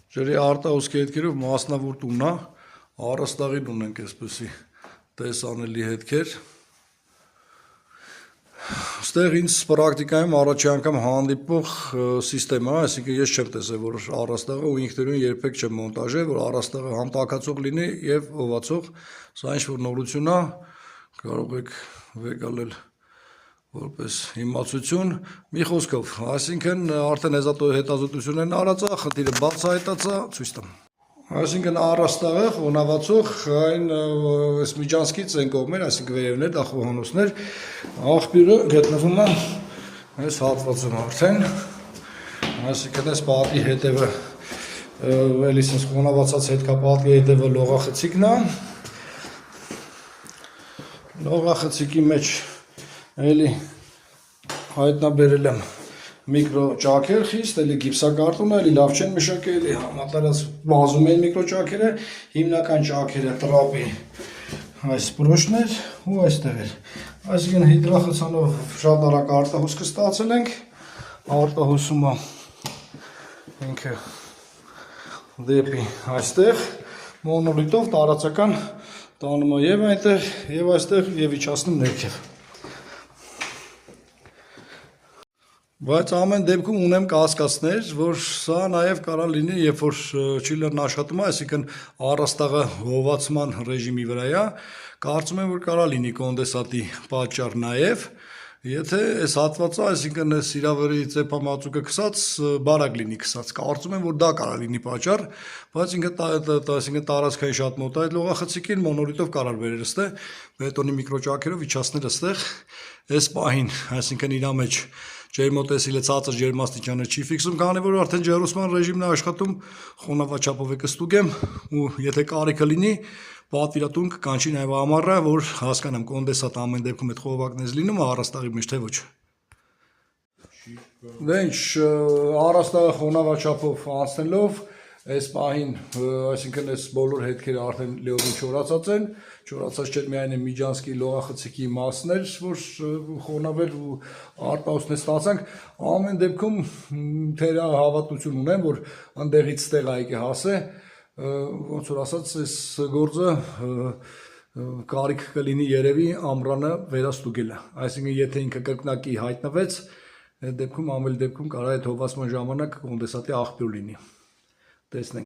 Ջրի արտահոսքի հետքերով մասնավոր տունն է, առաստաղին ունենք այսպեսի տեսանելի հետքեր։ Ստեղ ինձ պրակտիկայում առաջի անգամ հանդիպող սիստեմա, այսինքն ես չեմ տեսել, որ առաստաղը ու ինքնուրույն երբեք չեմ մոնտաժել, որ առաստաղը համ տաքացող լինի եւ ովացող, սա ինչ-որ նորություն է, կարող եք վեկալել որպես իմացություն, մի խոսքով, այսինքն արդեն հետազոտություններն արած է, խնդիրը բացահայտած է, ցույց տամ։ Այսինքն առաստաղը խոնավացող այն այս միջանցքից են կողմեր, այսինքն վերևներ, դա խոհանոցներ, աղբյուրը գտնվում է այս հատվածում արդեն, այսինքն այս պատի հետևը էլի sense խոնավացած հետքապատի հետևը լողախցիկն է, լողախցիկի մեջ էլի հայտնաբերել եմ միկրոճաքեր խիստ, էլի գիպսակարտոն է, էլի լավ չեն մշակել, էլի համատարած բազում են միկրոճաքերը, հիմնական ճաքերը տրապի այս պրոշներ ու այստեղ էր։ Այսինքն հիդրախցանով շատ արագ արտահոսքը ստացել ենք, արտահոսումը ինքը դեպի այստեղ, մոնոլիտով տարածական տանում է և այնտեղ, և այստեղ, և իջացնում ներքև։ Բայց ամեն դեպքում ունեմ կասկածներ, որ սա նաև կարող լինի, երբ որ չիլերն աշխատում է, այսինքն առաստաղը հովացման ռեժիմի վրա է, կարծում եմ, որ կարող լինի կոնդենսատի պատճառ նաև, եթե այս հատվածը, այսինքն այս իրավերի ծեփամածուկը քսած, բարակ լինի քսած, կարծում եմ, որ դա կարող լինի պատճառ, բայց ինքը տարածքային շատ մոտ է այդ լողախցիկին, մոնոլիտով կարող բերել ստե, բետոնի միկրոճաքերով իջացնել ստեղ, այս պահին, այսինքն իր մեջ ջերմոտեսիլը ցածր ջերմաստիճանը չի ֆիքսում, քանի որ արդեն ջերուսման ռեժիմն է աշխատում, խոնավաչափով է կստուգեմ ու եթե կարիքը լինի, պատվիրատուն կկանչի նաև ամառը, որ հասկանամ կոնդենսատ ամեն դեպքում այդ խողովակներից լինում է առաստաղի մեջ թե ոչ։ Դե ինչ, առաստաղը խոնավաչափով անցնելով այս պահին, այսինքն այս բոլոր հետքերը արդեն լիովին չորացած են, չորացած չէր միայն այն միջանցքի լողախցիկի մասներ, որ խոնավել ու արտահոսներ ստացանք, ամեն դեպքում թերահավատություն ունեմ, որ ընդեղից ստեղ այգի հասե, ոնց որ ասած, այս գործը կարիք կլինի երևի ամռանը վերաստուգելը, այսինքն եթե ինքը կրկնակի հայտնվեց, այդ դեպքում ամեն դեպքում կարող է այդ հովացման ժամանակ կոնդենսատի աղբյուր լինի, տեսնենք։